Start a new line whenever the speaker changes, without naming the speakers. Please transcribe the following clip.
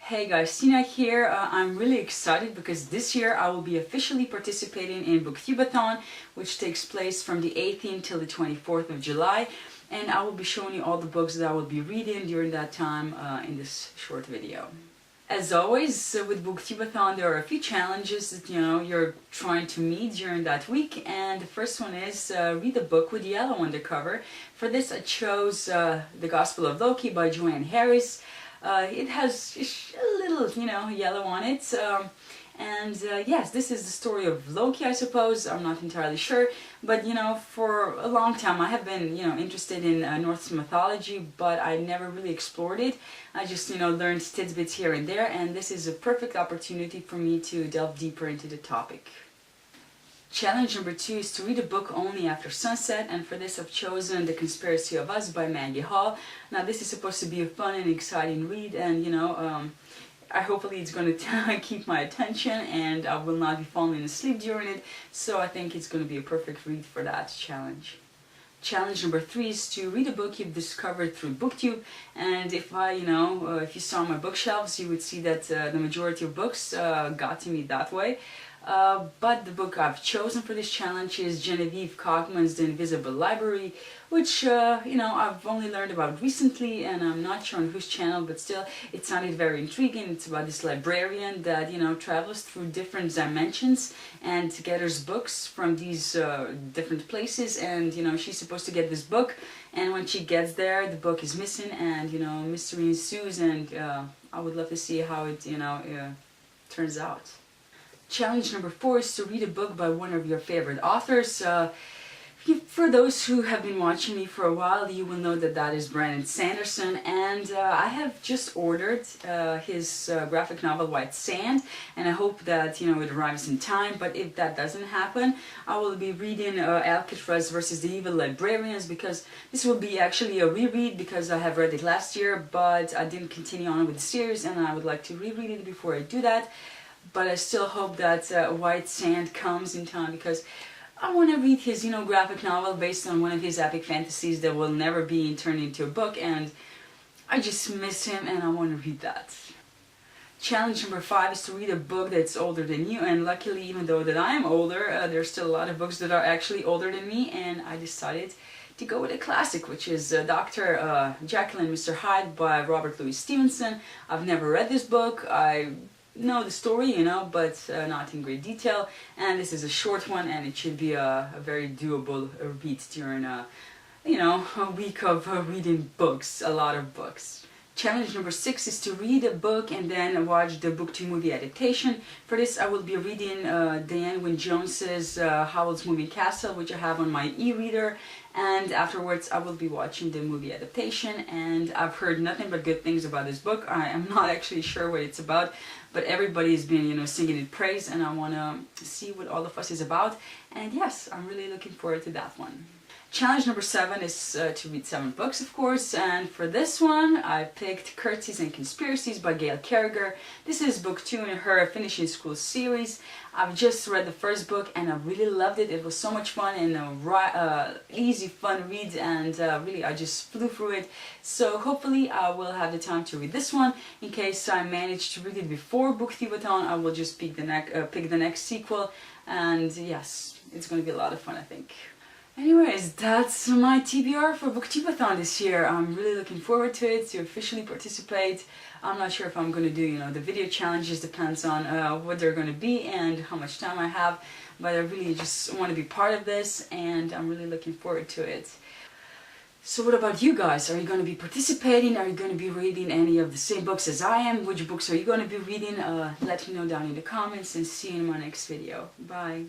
Hey guys, Tina here. I'm really excited because this year I will be officially participating in Booktube-a-thon, which takes place from the 18th till the 24th of July, and I will be showing you all the books that I will be reading during that time in this short video. As always, with Booktube-a-thon there are a few challenges that you're trying to meet during that week, and the first one is read a book with yellow on the cover. For this I chose The Gospel of Loki by Joanne Harris. It has a little, yellow on it, yes, this is the story of Loki, I suppose. I'm not entirely sure, but for a long time I have been, interested in Norse mythology, but I never really explored it. I just, learned tidbits here and there, and this is a perfect opportunity for me to delve deeper into the topic. Challenge number 2 is to read a book only after sunset, and for this I've chosen The Conspiracy of Us by Maggie Hall. Now this is supposed to be a fun and exciting read, and hopefully it's going to keep my attention and I will not be falling asleep during it, so I think it's going to be a perfect read for that challenge. Challenge number 3 is to read a book you've discovered through Booktube, and if you saw my bookshelves you would see that the majority of books got to me that way. But the book I've chosen for this challenge is Genevieve Cogman's The Invisible Library, which, I've only learned about recently, and I'm not sure on whose channel, but still, it sounded very intriguing. It's about this librarian that, travels through different dimensions and gathers books from these different places, and, she's supposed to get this book, and when she gets there, the book is missing, and, mystery ensues, and I would love to see how it, turns out. Challenge number 4 is to read a book by one of your favorite authors. For those who have been watching me for a while, you will know that is Brandon Sanderson, and I have just ordered his graphic novel White Sand, and I hope that it arrives in time. But if that doesn't happen, I will be reading Alcatraz versus the Evil Librarians, because this will be actually a reread, because I have read it last year but I didn't continue on with the series, and I would like to reread it before I do that. But I still hope that White Sand comes in time, because I want to read his, graphic novel based on one of his epic fantasies that will never be turned into a book, and I just miss him and I want to read that. Challenge number 5 is to read a book that's older than you, and luckily, even though that I am older, there's still a lot of books that are actually older than me, and I decided to go with a classic, which is Dr. Jekyll and Mr. Hyde by Robert Louis Stevenson. I've never read this book. I know the story, but not in great detail, and this is a short one, and it should be a very doable read during a week of reading books, a lot of books. Challenge number 6 is to read a book and then watch the Booktube movie adaptation. For this I will be reading Diane Wynne Jones's Howl's Moving Castle, which I have on my e-reader, and afterwards I will be watching the movie adaptation, and I've heard nothing but good things about this book. I am not actually sure what it's about, but everybody's been singing in praise, and I want to see what all the fuss is about, and yes, I'm really looking forward to that one. Challenge number 7 is to read 7 books, of course, and for this one I picked Curtsies and Conspiracies by Gail Carriger. This is book 2 in her Finishing School series. I've just read the first book and I really loved it. It was so much fun and easy, fun read, and really I just flew through it. So hopefully I will have the time to read this one. In case I manage to read it before Booktube-a-thon, I will just pick the next sequel, and yes, it's going to be a lot of fun, I think. Anyways, that's my TBR for Booktube-a-thon this year. I'm really looking forward to it, to officially participate. I'm not sure if I'm going to do, the video challenges, depends on what they're going to be and how much time I have, but I really just want to be part of this, and I'm really looking forward to it. So what about you guys? Are you going to be participating? Are you going to be reading any of the same books as I am? Which books are you going to be reading? Let me know down in the comments, and see you in my next video. Bye!